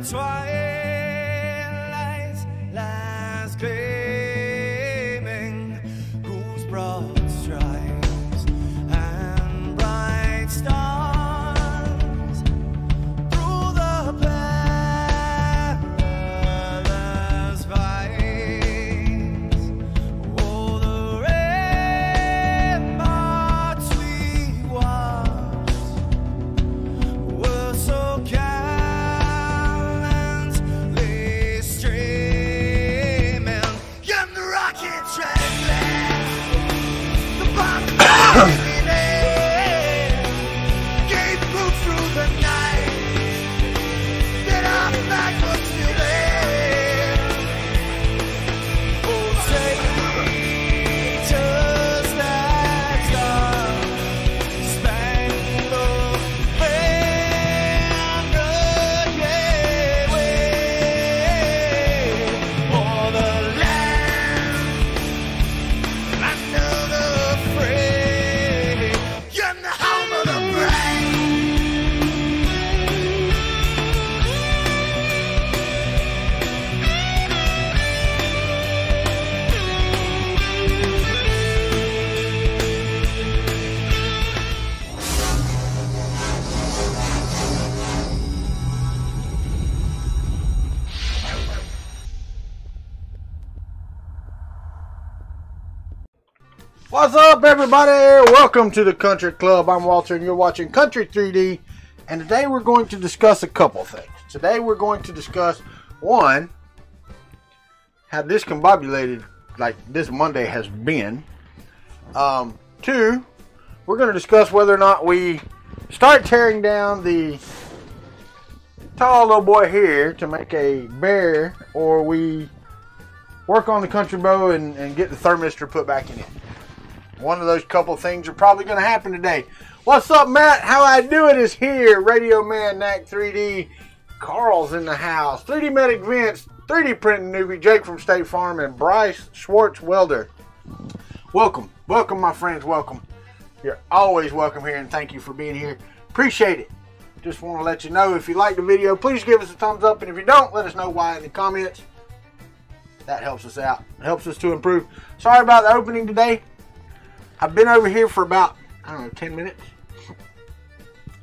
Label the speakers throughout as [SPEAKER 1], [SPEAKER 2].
[SPEAKER 1] Twilight's last gleaming, whose broad stripes and bright stars through the perilous fights. Oh, the ramparts we watched were so
[SPEAKER 2] What's up, everybody? Welcome to the Country Club. I'm Walter, and you're watching Country 3D. And today we're going to discuss a couple things. Today we're going to discuss, one, how discombobulated like this Monday has been. Two, we're going to discuss whether or not we start tearing down the tall little boy here to make a bear, or we work on the Kuntry Bo and get the thermistor put back in it. One of those couple things are probably going to happen today. What's up, Matt? How I do it is here. Radio Man, Knack 3D. Carl's in the house. 3D Medic Vince. 3D Printing Newbie. Jake from State Farm. And Bryce Schwartz Welder. Welcome. Welcome, my friends. Welcome. You're always welcome here, and thank you for being here. Appreciate it. Just want to let you know, if you like the video, please give us a thumbs up. And if you don't, let us know why in the comments. That helps us out. It helps us to improve. Sorry about the opening today. I've been over here for about, I don't know, 10 minutes.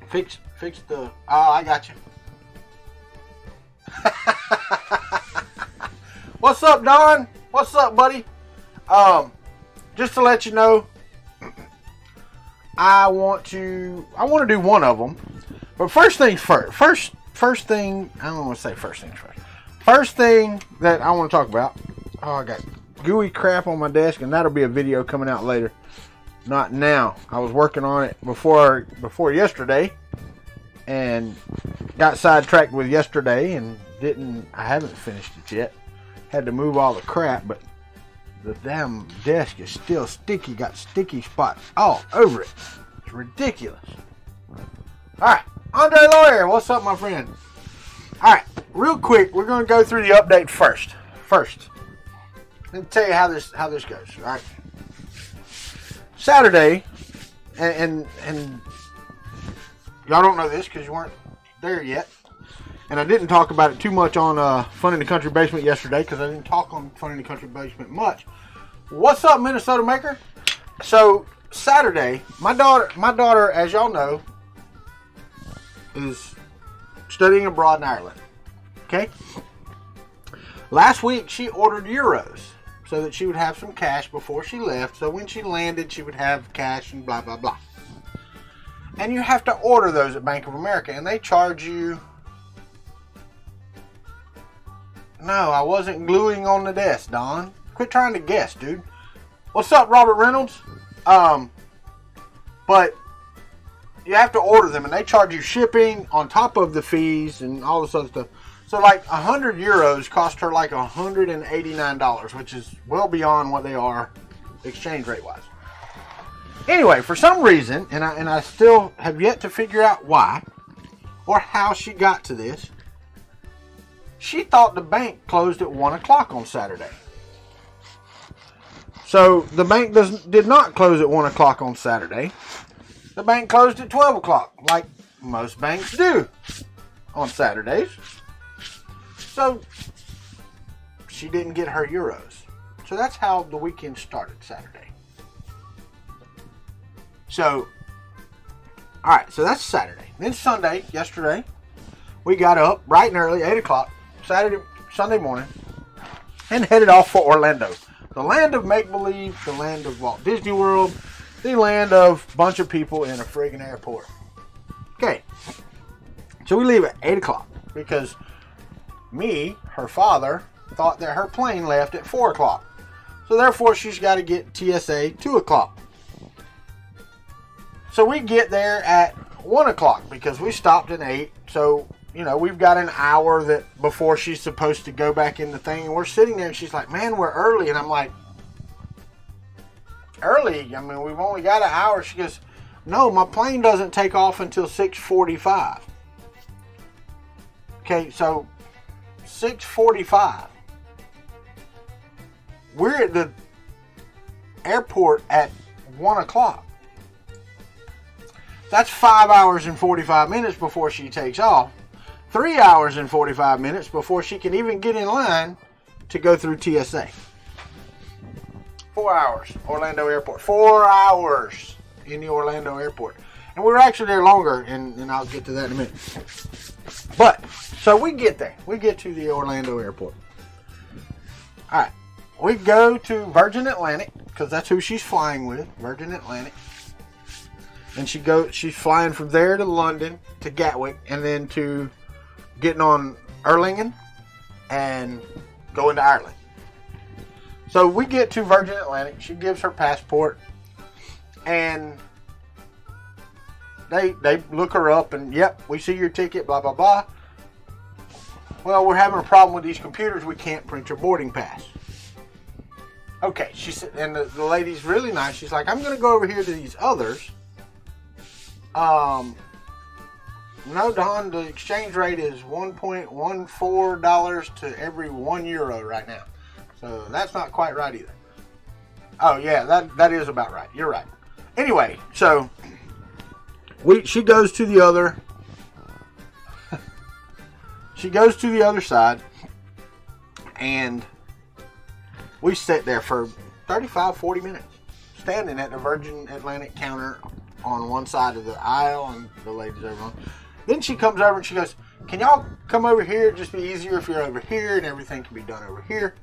[SPEAKER 2] Fix the, oh, I got you. What's up, Don? What's up, buddy? Just to let you know, I want to do one of them. But first things first. First thing, I don't want to say first things first. First thing that I want to talk about, oh, I got gooey crap on my desk, and that'll be a video coming out later. Not now. I was working on it before yesterday, and got sidetracked with yesterday, and I haven't finished it yet. Had to move all the crap, but the damn desk is still sticky. Got sticky spots all over it. It's ridiculous. Alright, Andre Lawyer, what's up, my friend? Alright, real quick, we're going to go through the update first. Let me tell you how this goes, alright? Saturday, and y'all don't know this because you weren't there yet, and I didn't talk about it too much on Fun in the Country Basement yesterday because I didn't talk on Fun in the Country Basement much. What's up, Minnesota Maker? So Saturday, my daughter, as y'all know, is studying abroad in Ireland. Okay. Last week she ordered euros, so that she would have some cash before she left. So when she landed, she would have cash and blah, blah, blah. And you have to order those at Bank of America. And they charge you No, I wasn't gluing on the desk, Don. Quit trying to guess, dude. What's up, Robert Reynolds? But you have to order them, and they charge you shipping on top of the fees and all this other stuff. So, like, 100 euros cost her like $189, which is well beyond what they are exchange rate wise. Anyway, for some reason, and I still have yet to figure out why or how she got to this, she thought the bank closed at 1 o'clock on Saturday. So the bank did not close at 1 o'clock on Saturday. The bank closed at 12 o'clock, like most banks do on Saturdays. So she didn't get her euros. So that's how the weekend started Saturday. So, alright, so that's Saturday. Then Sunday, yesterday, we got up bright and early, 8 o'clock, Sunday morning, and headed off for Orlando. The land of make-believe, the land of Walt Disney World, the land of a bunch of people in a friggin' airport. Okay, so we leave at 8 o'clock because me, her father, thought that her plane left at 4 o'clock. So therefore, she's got to get TSA 2 o'clock. So we get there at 1 o'clock because we stopped at 8. So, you know, we've got an hour that before she's supposed to go back in the thing. And we're sitting there and she's like, man, we're early. And I'm like, early? I mean, we've only got an hour. She goes, no, my plane doesn't take off until 6:45. Okay, so 6:45. We're at the airport at 1 o'clock. That's 5 hours and 45 minutes before she takes off. 3 hours and 45 minutes before she can even get in line to go through TSA. 4 hours, Orlando Airport. 4 hours in the Orlando Airport. And we were actually there longer, and I'll get to that in a minute. But, so we get there. We get to the Orlando Airport. Alright, we go to Virgin Atlantic, because that's who she's flying with, Virgin Atlantic. And she's flying from there to London, to Gatwick, and then to getting on Erlangen and going to Ireland. So we get to Virgin Atlantic. She gives her passport, and they look her up, and yep, we see your ticket, blah, blah, blah. Well, we're having a problem with these computers. We can't print your boarding pass. Okay, she said, and the lady's really nice. She's like, I'm going to go over here to these others. No, Don, the exchange rate is $1.14 to every €1 right now. So that's not quite right either. Oh yeah, that is about right. You're right. Anyway, so she goes to the other. She goes to the other side, and we sit there for 35-40 minutes, standing at the Virgin Atlantic counter on one side of the aisle, and the lady's over on. Then she comes over and she goes, can y'all come over here? It'd just be easier if you're over here, and everything can be done over here.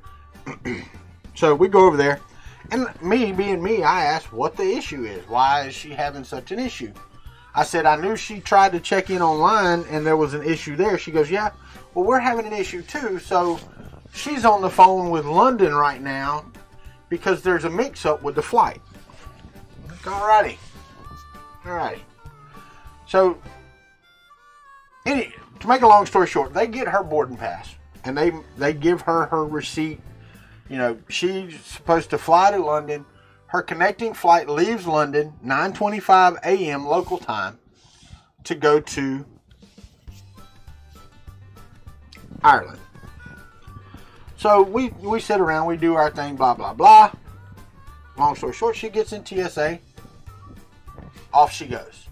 [SPEAKER 2] So we go over there, and me being me, I asked what the issue is. Why is she having such an issue? I said, I knew she tried to check in online and there was an issue there. She goes, yeah, well, we're having an issue too. So she's on the phone with London right now because there's a mix-up with the flight. Alrighty. So, to make a long story short, they get her boarding pass, and they give her her receipt. You know, she's supposed to fly to London. Her connecting flight leaves London 9:25 a.m. local time to go to Ireland. So we sit around, we do our thing, blah, blah, blah. Long story short, she gets in TSA. Off she goes.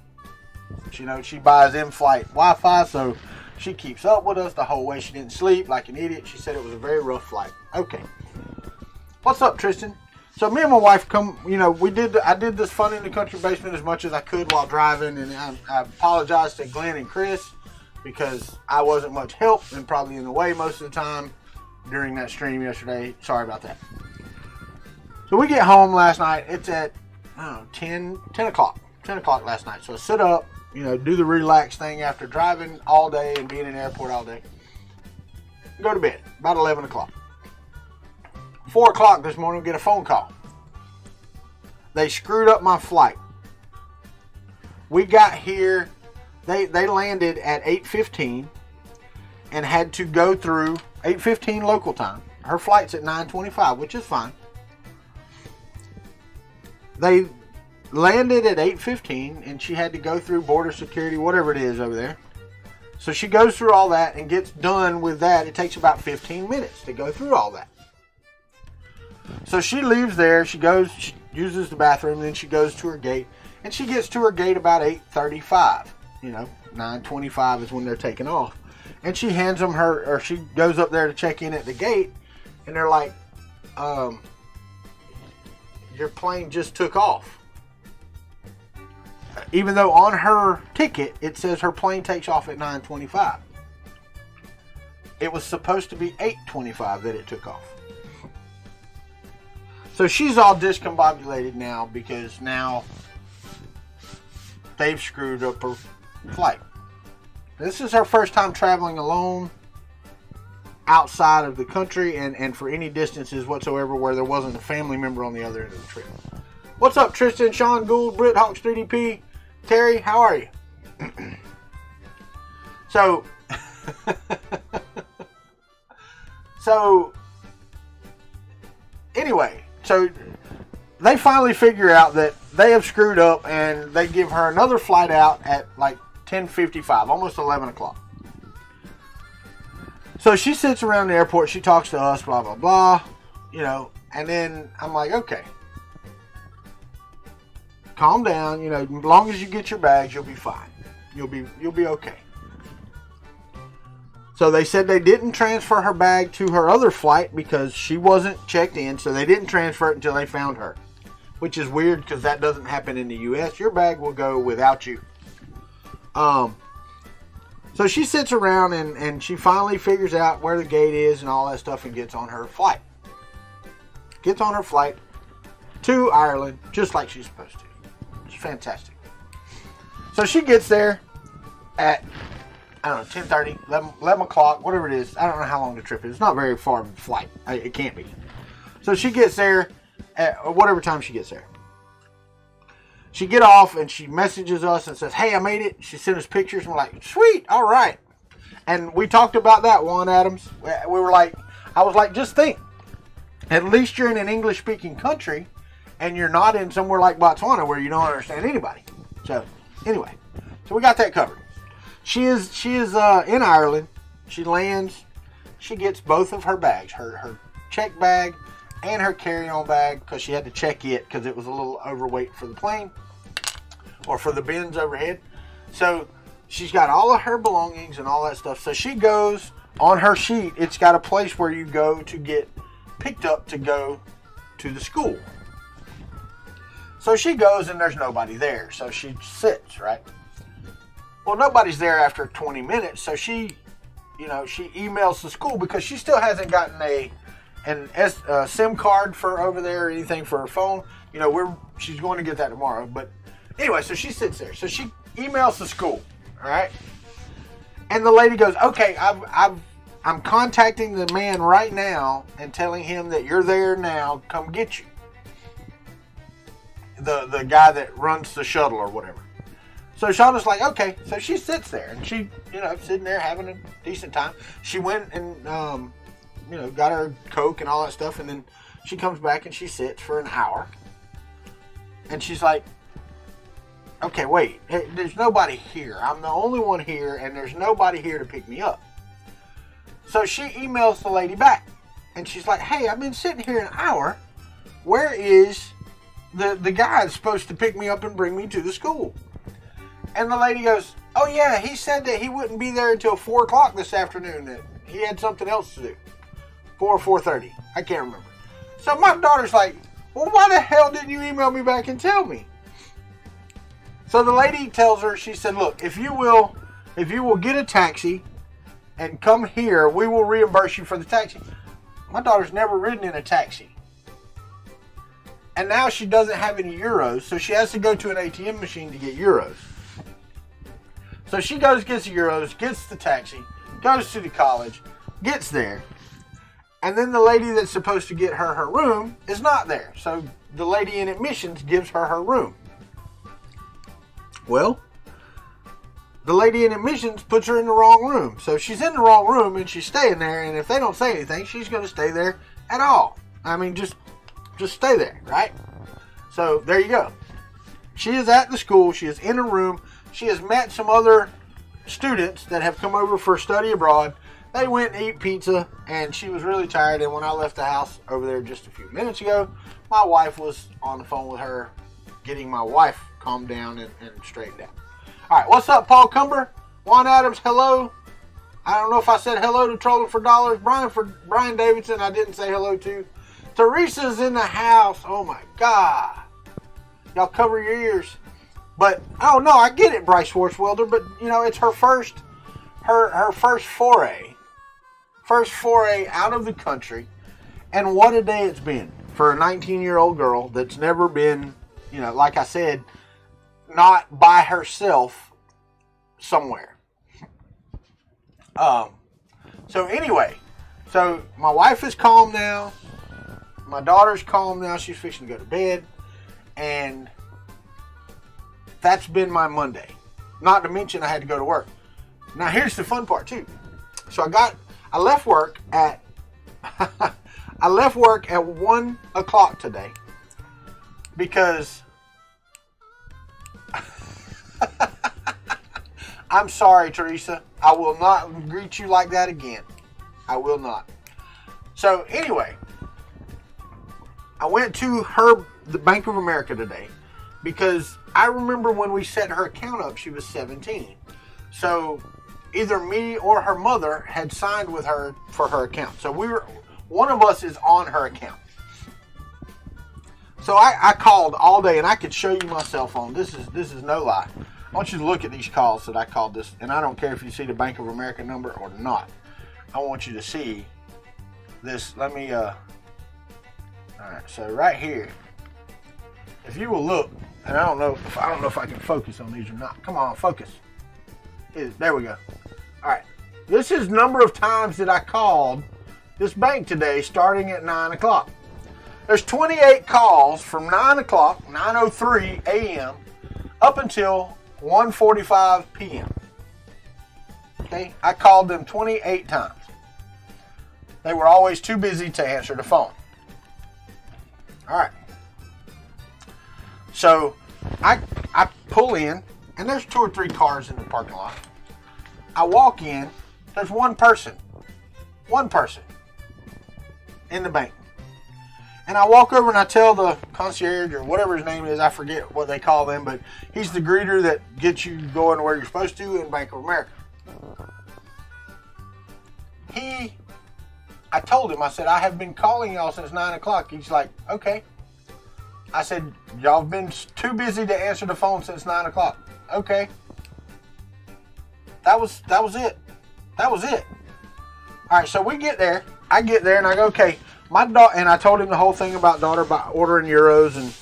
[SPEAKER 2] She buys in-flight Wi-Fi, so she keeps up with us the whole way. She didn't sleep like an idiot. She said it was a very rough flight. Okay. What's up, Tristan? So me and my wife come, I did this fun in the country basement as much as I could while driving, and I apologize to Glenn and Chris because I wasn't much help and probably in the way most of the time during that stream yesterday. Sorry about that. So we get home last night. It's at 10 o'clock. 10 o'clock last night. So I sit up, do the relax thing after driving all day and being in the airport all day. go to bed. About 11 o'clock. 4 o'clock this morning, we get a phone call. They screwed up my flight. We got here, they landed at 8:15 and had to go through 8:15 local time. Her flight's at 9:25, which is fine. They landed at 8:15 and she had to go through border security, whatever it is over there. So she goes through all that and gets done with that. It takes about 15 minutes to go through all that. So she leaves there, she goes, she uses the bathroom, then she goes to her gate, and she gets to her gate about 8:35. 9:25 is when they're taking off. And she hands them or she goes up there to check in at the gate, and they're like, your plane just took off. Even though on her ticket, it says her plane takes off at 9:25. It was supposed to be 8:25 that it took off. So she's all discombobulated now because now they've screwed up her flight. This is her first time traveling alone outside of the country and for any distances whatsoever where there wasn't a family member on the other end of the trip. What's up, Tristan, Sean, Gould, Britt, Hawks 3DP, Terry, how are you? So anyway, so they finally figure out that they have screwed up and they give her another flight out at like 10:55, almost 11 o'clock. So she sits around the airport, she talks to us, blah, blah, blah, and then I'm like, okay, calm down, as long as you get your bags, you'll be fine. You'll be okay. So they said they didn't transfer her bag to her other flight because she wasn't checked in, so they didn't transfer it until they found her. Which is weird because that doesn't happen in the U.S. Your bag will go without you. So she sits around and she finally figures out where the gate is and all that stuff and gets on her flight. Gets on her flight to Ireland just like she's supposed to. It's fantastic. So she gets there at, 10:30, 11 o'clock, whatever it is. I don't know how long the trip is. It's not very far of a flight. It can't be. So she gets there at whatever time she gets there. She get off and she messages us and says, hey, I made it. She sent us pictures and we're like, sweet, all right. And we talked about that, Juan Adams. We were like, I was like, just think. At least you're in an English-speaking country and you're not in somewhere like Botswana where you don't understand anybody. So, anyway. So we got that covered. She is in Ireland. She lands. She gets both of her bags, her check bag and her carry-on bag, because she had to check it because it was a little overweight for the plane or for the bins overhead. So she's got all of her belongings and all that stuff. So she goes on her sheet. It's got a place where you go to get picked up to go to the school. So she goes and there's nobody there. So she sits, right? Well, nobody's there after 20 minutes. So she emails the school because she still hasn't gotten a SIM card for over there or anything for her phone. She's going to get that tomorrow. But anyway, so she sits there. So she emails the school, all right? And the lady goes, okay, I'm contacting the man right now and telling him that you're there now. Come get you. The guy that runs the shuttle or whatever. So Shawna's like, okay. So she sits there and she, sitting there having a decent time. She went and, got her Coke and all that stuff. And then she comes back and she sits for an hour. And she's like, okay, wait, there's nobody here. I'm the only one here and there's nobody here to pick me up. So she emails the lady back. And she's like, hey, I've been sitting here an hour. Where is the guy that's supposed to pick me up and bring me to the school? And the lady goes, oh yeah, he said that he wouldn't be there until 4 o'clock this afternoon, that he had something else to do. 4 or 4:30, I can't remember. So my daughter's like, well, why the hell didn't you email me back and tell me? So the lady tells her, she said, look, if you will get a taxi and come here, we will reimburse you for the taxi. My daughter's never ridden in a taxi. And now she doesn't have any euros, so she has to go to an ATM machine to get euros. So she goes, gets the euros, gets the taxi, goes to the college, gets there. And then the lady that's supposed to get her room is not there. So the lady in admissions gives her room. Well, the lady in admissions puts her in the wrong room. So she's in the wrong room and she's staying there. And if they don't say anything, she's going to stay there at all. I mean, just stay there, right? So there you go. She is at the school. She is in a room. She has met some other students that have come over for study abroad. They went and eat pizza, and she was really tired. And when I left the house over there just a few minutes ago, my wife was on the phone with her, getting my wife calmed down and straightened out. All right, what's up, Paul Cumber? Juan Adams, hello. I don't know if I said hello to Trolling for Dollars. Brian Davidson, I didn't say hello to. Teresa's in the house. Oh, my God. Y'all cover your ears. But, oh, no, I get it, Bryce Schwartzwelder, but, you know, it's her first foray. First foray out of the country. And what a day it's been for a 19-year-old girl that's never been, you know, like I said, not by herself somewhere. So anyway, so my wife is calm now. My daughter's calm now. She's fixing to go to bed. And that's been my Monday. Not to mention I had to go to work. Now here's the fun part too. So I left work at I left work at 1 o'clock today because I'm sorry, Teresa. I will not greet you like that again. I will not. So anyway, I went to the Bank of America today because I remember when we set her account up, she was 17. So either me or her mother had signed with her for her account. So one of us is on her account. So I called all day, and I could show you my cell phone. This is no lie. I want you to look at these calls that I called this, and I don't care if you see the Bank of America number or not. I want you to see this. Let me, all right, so right here, if you will look, and I don't know if I can focus on these or not. Come on, focus. There we go. All right, this is number of times that I called this bank today, starting at 9 o'clock. There's 28 calls from 9 o'clock, 9:03 a.m. up until 1:45 p.m. Okay, I called them 28 times. They were always too busy to answer the phone. All right. So I pull in, and there's 2 or 3 cars in the parking lot. I walk in, there's one person in the bank. And I walk over and I tell the concierge or whatever his name is, I forget what they call them, but he's the greeter that gets you going where you're supposed to in Bank of America. I told him, I said, I have been calling y'all since 9 o'clock. He's like, okay. I said, y'all have been too busy to answer the phone since 9 o'clock. Okay. That was it. That was it. All right, so we get there. I get there and I go, okay. My daughter, and I told him the whole thing about daughter by ordering euros, and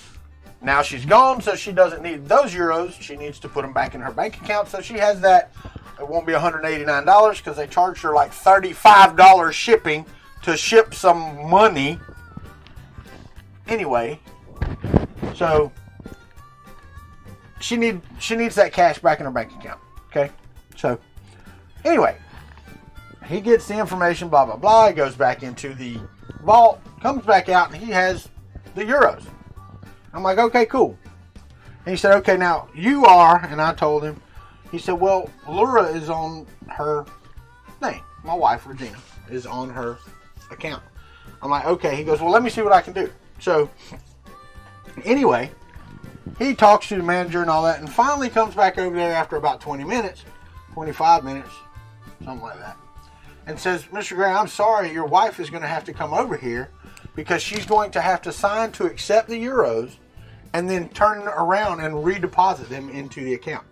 [SPEAKER 2] now she's gone, so she doesn't need those euros. She needs to put them back in her bank account, so she has that. It won't be $189 because they charged her like $35 shipping to ship some money. Anyway, so she needs that cash back in her bank account. Okay, so anyway, he gets the information, blah blah blah. He goes back into the vault, comes back out, and he has the euros. I'm like, okay, cool. And he said, okay, now you are, and I told him. He said, well, Laura is on her thing. My wife, Regina, is on her account. I'm like, okay. He goes, well, let me see what I can do. So anyway, he talks to the manager and all that, and finally comes back over there after about 20 minutes, 25 minutes, something like that, and says, Mr. Gray, I'm sorry, your wife is going to have to come over here because she's going to have to sign to accept the euros and then turn around and redeposit them into the account.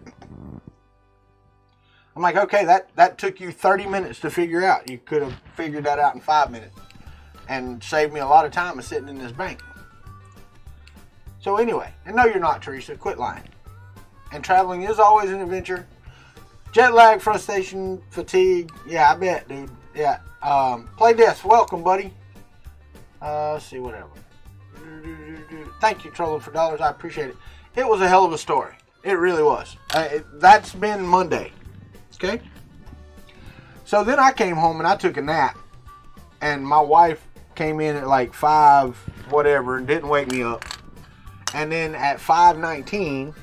[SPEAKER 2] I'm like, okay, that took you 30 minutes to figure out. You could have figured that out in 5 minutes and saved me a lot of time of sitting in this bank. So anyway, and no, you're not, Teresa. Quit lying. And traveling is always an adventure. Jet lag, frustration, fatigue. Yeah, I bet, dude. Yeah. Play this. Welcome, buddy. Let's see, whatever. Thank you, Trolling for Dollars. I appreciate it. It was a hell of a story. It really was. That's been Monday. Okay? So then I came home and I took a nap. And my wife came in at like 5 whatever and didn't wake me up. And then at 5:19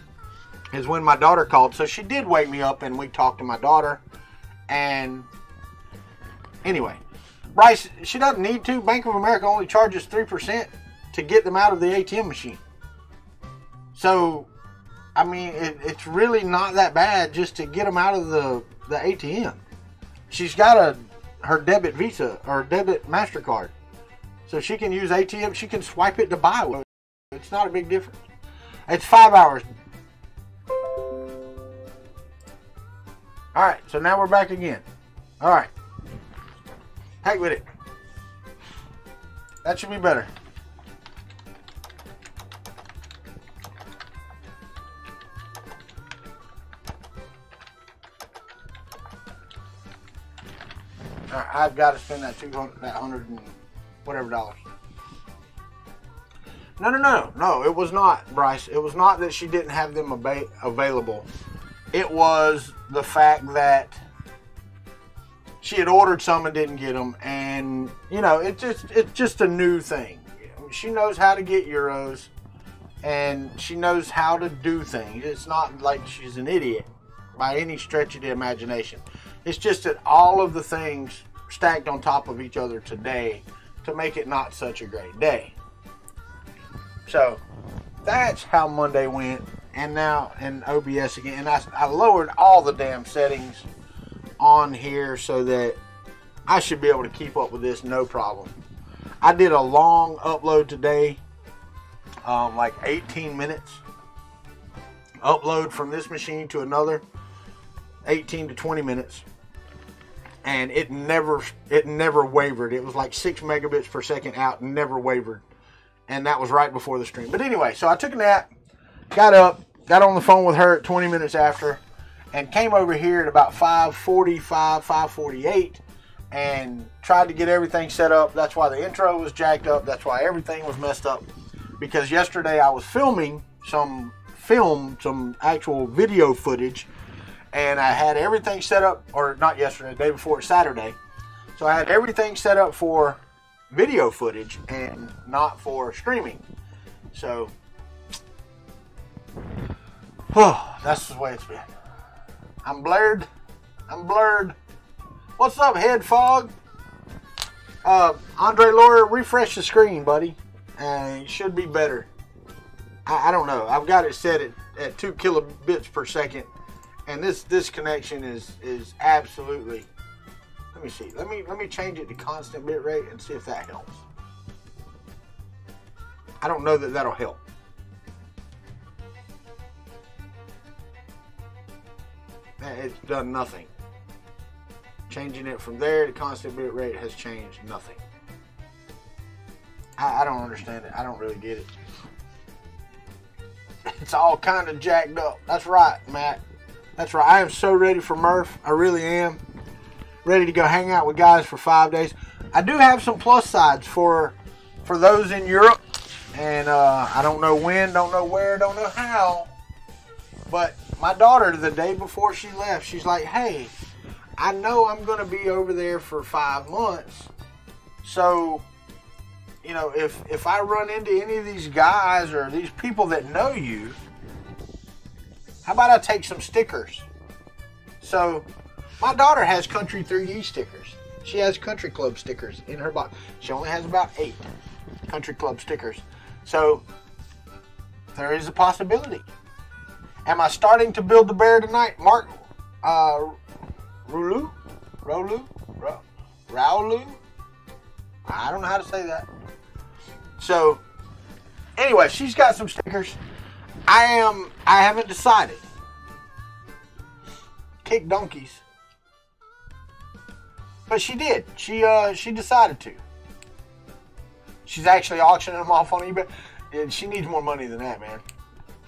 [SPEAKER 2] is when my daughter called. So she did wake me up and we talked to my daughter. And anyway, Bryce, she doesn't need to. Bank of America only charges 3% to get them out of the ATM machine. So, I mean, it's really not that bad just to get them out of the ATM. She's got her debit Visa or debit MasterCard. So she can use ATM. She can swipe it to buy with. It's not a big difference. It's 5 hours. All right, so now we're back again. All right. Heck with it. That should be better. All right, I've got to spend that $100 and whatever dollars. No, it was not, Bryce. It was not that she didn't have them available. It was the fact that she had ordered some and didn't get them, and you know, it's just a new thing. She knows how to get euros, and she knows how to do things. It's not like she's an idiot by any stretch of the imagination. It's just that all of the things stacked on top of each other today to make it not such a great day. So that's how Monday went. And now in OBS again, and I lowered all the damn settings on here so that I should be able to keep up with this no problem. I did a long upload today, like 18 minutes. Upload from this machine to another, 18 to 20 minutes. And it never wavered. It was like 6 megabits per second out, never wavered. And that was right before the stream. But anyway, so I took a nap, got up, got on the phone with her at 20 minutes after, and came over here at about 5:45, 5:48, and tried to get everything set up. That's why the intro was jacked up. That's why everything was messed up. Because yesterday I was filming some actual video footage, and I had everything set up, or not yesterday, the day before, Saturday. So I had everything set up for video footage and not for streaming. So, that's the way it's been. I'm blurred. What's up, Head Fog? Andre Laura, refresh the screen, buddy. It should be better. I don't know. I've got it set at 2 kilobits per second. And this connection is absolutely. Let me see. Let me change it to constant bit rate and see if that helps. I don't know that that'll help. It's done nothing. Changing it from there to constant bit rate has changed nothing. I don't understand it. I don't really get it. It's all kind of jacked up. That's right, Matt. That's right. I am so ready for Murph. I really am. Ready to go hang out with guys for 5 days. I do have some plus sides for those in Europe. And I don't know when, don't know where, don't know how. But my daughter, the day before she left, she's like, hey, I know I'm going to be over there for 5 months. So, you know, if I run into any of these guys or these people that know you, how about I take some stickers? So, my daughter has Kuntry 3D stickers. She has Kuntry Klub stickers in her box. She only has about 8 Kuntry Klub stickers. So, there is a possibility. Am I starting to build the bear tonight? Mark, Raulu? I don't know how to say that. So, anyway, she's got some stickers. I haven't decided. Kick donkeys. But she did. She decided to. She's actually auctioning them off on eBay. And she needs more money than that, man.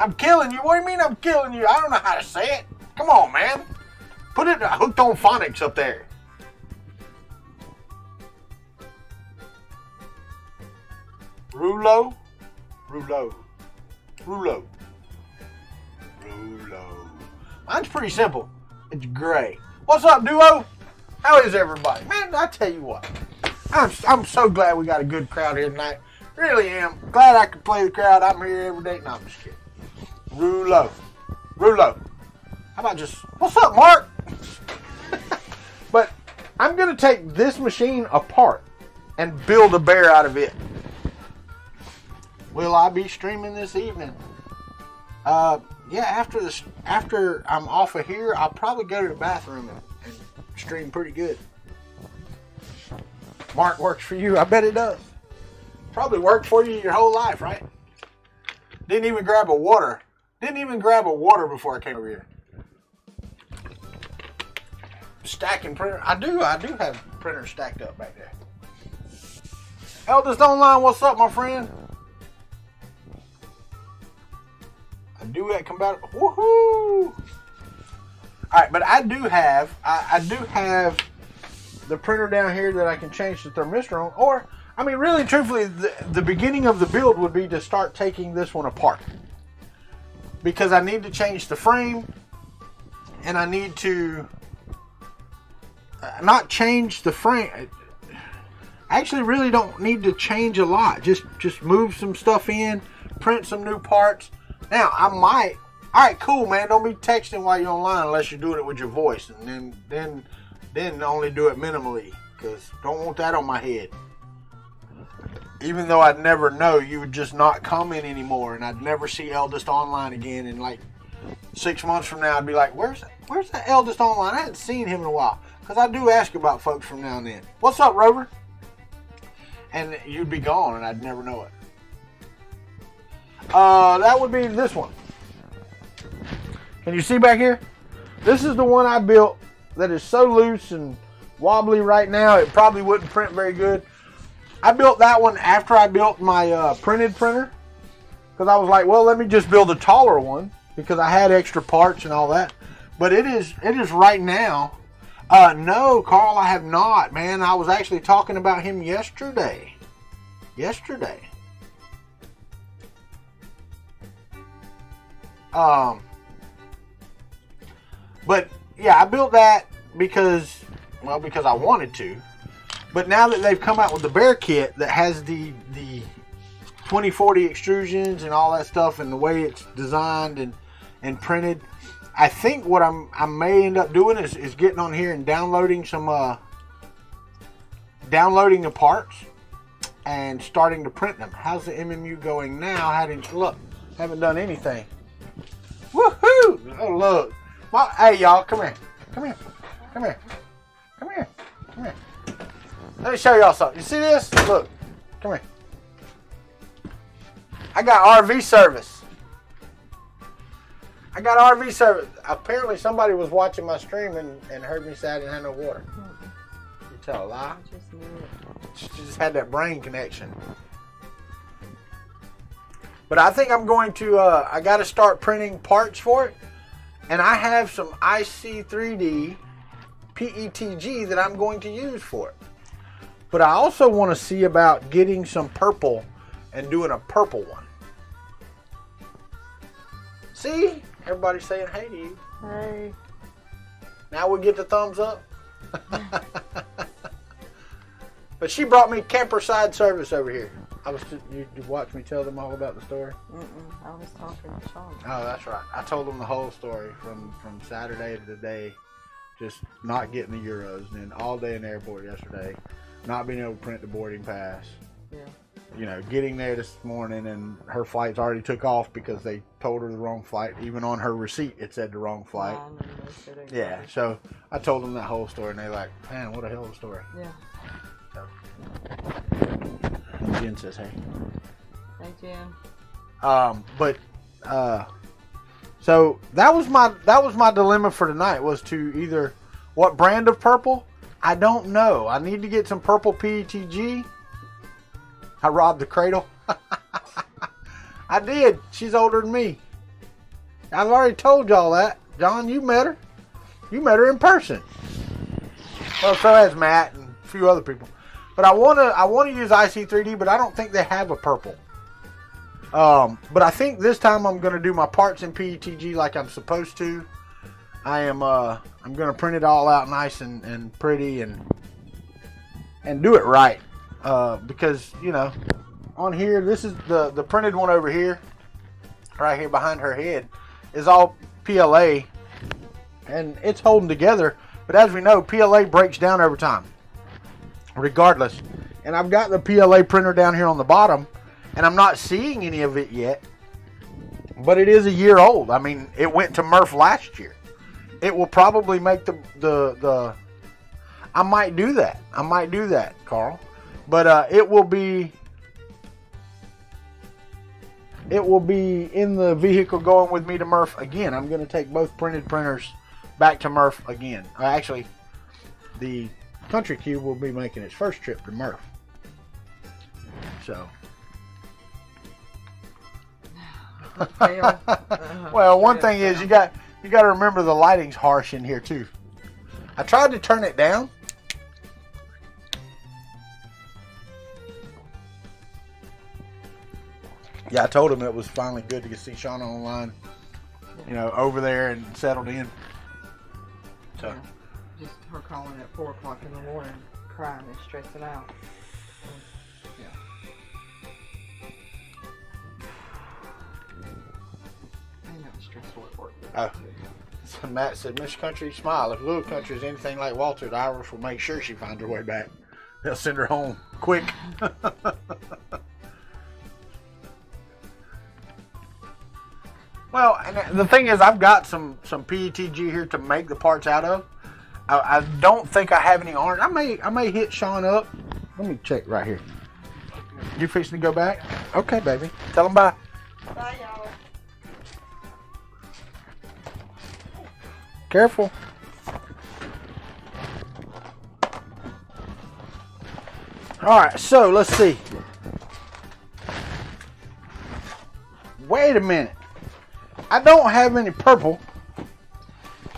[SPEAKER 2] I'm killing you. What do you mean I'm killing you? I don't know how to say it. Come on, man. Put it hooked on phonics up there. Rouleau. Mine's pretty simple. It's gray. What's up, duo? How is everybody? Man, I tell you what. I'm so glad we got a good crowd here tonight. Really am. Glad I could play the crowd. I'm here every day. No, I'm just kidding. Rouleau. How about just, what's up, Mark? But I'm going to take this machine apart and build a bear out of it. Will I be streaming this evening? Yeah, after I'm off of here, I'll probably go to the bathroom and stream pretty good. Mark works for you. I bet it does. Probably worked for you your whole life, right? Didn't even grab a water before I came over here. Stacking printer. I do have printers stacked up back there. Eldest Online, what's up, my friend? I do that combat. Woohoo! Alright, but I do have the printer down here that I can change the thermistor on. Or, I mean, really, truthfully, the beginning of the build would be to start taking this one apart. Because I need to change the frame. And I need to not change the frame. I actually really don't need to change a lot. Just move some stuff in, print some new parts. Now, I might. Alright, cool, man. Don't be texting while you're online unless you're doing it with your voice. And then only do it minimally. Because don't want that on my head. Even though I'd never know, you would just not comment anymore. And I'd never see Eldest Online again. And like 6 months from now, I'd be like, where's that Eldest Online? I hadn't seen him in a while. Because I do ask about folks from now and then. What's up, Rover? And you'd be gone and I'd never know it. That would be this one. Can you see back here? This is the one I built that is so loose and wobbly right now, it probably wouldn't print very good. I built that one after I built my printed printer. Because I was like, well, let me just build a taller one. Because I had extra parts and all that. But it is right now. No, Carl, I have not, man. I was actually talking about him yesterday. But yeah, I built that because I wanted to. But now that they've come out with the Bear kit that has the 2040 extrusions and all that stuff and the way it's designed and printed, I think what I may end up doing is getting on here and downloading the parts and starting to print them. How's the MMU going now? Haven't done anything. Woohoo! Oh, look. Hey, y'all, come here. Let me show y'all something. You see this? Look. Come here. I got RV service. Apparently somebody was watching my stream and heard me say I didn't have no water. You tell a lie? She just had that brain connection. But I think I'm going to, I got to start printing parts for it. And I have some IC3D PETG that I'm going to use for it. But I also want to see about getting some purple and doing a purple one. See? Everybody's saying hey to you.
[SPEAKER 3] Hey.
[SPEAKER 2] Now we get the thumbs up. But she brought me camperside service over here. You watched me tell them all about the story?
[SPEAKER 3] I was talking to Shawna.
[SPEAKER 2] Oh, that's right. I told them the whole story from Saturday to today. Just not getting the Euros. And then all day in the airport yesterday. Not being able to print the boarding pass.
[SPEAKER 3] Yeah.
[SPEAKER 2] You know, getting there this morning and her flight's already took off because they told her the wrong flight. Even on her receipt, it said the wrong flight. Yeah, so I told them that whole story and they're like, man, what a hell of a story.
[SPEAKER 3] Yeah.
[SPEAKER 2] So, Jen says, hey.
[SPEAKER 3] Hey, Jen.
[SPEAKER 2] So that was my dilemma for tonight, was to either, what brand of purple? I don't know. I need to get some purple PETG. I robbed the cradle. I did. She's older than me. I've already told y'all that. John, you met her. You met her in person. Well, so has Matt and a few other people. But I wanna use IC3D, but I don't think they have a purple. But I think this time I'm gonna do my parts in PETG like I'm supposed to. I'm gonna print it all out nice and pretty and do it right. Because, you know, on here, this is the printed one over here, right here behind her head, is all PLA, and it's holding together. But as we know, PLA breaks down over time, regardless. And I've got the PLA printer down here on the bottom, and I'm not seeing any of it yet. But it is a year old. I mean, it went to Murph last year. It will probably make the I might do that. I might do that, Carl. But it will be in the vehicle going with me to Murph again. I'm going to take both printed printers back to Murph again. Actually, the Kuntry Cube will be making its first trip to Murph. So. Well, one thing is you got to remember the lighting's harsh in here too. I tried to turn it down. Yeah, I told him it was finally good to see Shawna online, you know, over there and settled in. So,
[SPEAKER 3] just her calling at 4 o'clock in the morning, crying and stressing out. Yeah. I know it's stressful at work.
[SPEAKER 2] So Matt said, Miss Country, smile. If little Country is anything like Walter, the Irish will make sure she finds her way back. They'll send her home quick. Well, and the thing is, I've got some PETG here to make the parts out of. I don't think I have any orange. I may hit Sean up. Let me check right here. You fixing to go back? Okay, baby. Tell them bye.
[SPEAKER 3] Bye, y'all.
[SPEAKER 2] Careful. All right, so let's see. Wait a minute. I don't have any purple.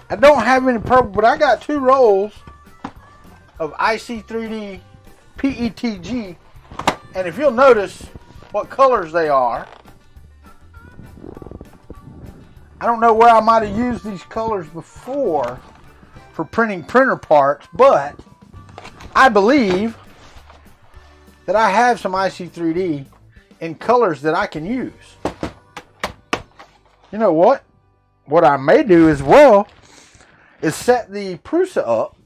[SPEAKER 2] But I got 2 rolls of IC3D PETG. And if you'll notice what colors they are, I don't know where I might have used these colors before for printing printer parts, but I believe that I have some IC3D in colors that I can use. You know what? What I may do as well is set the Prusa up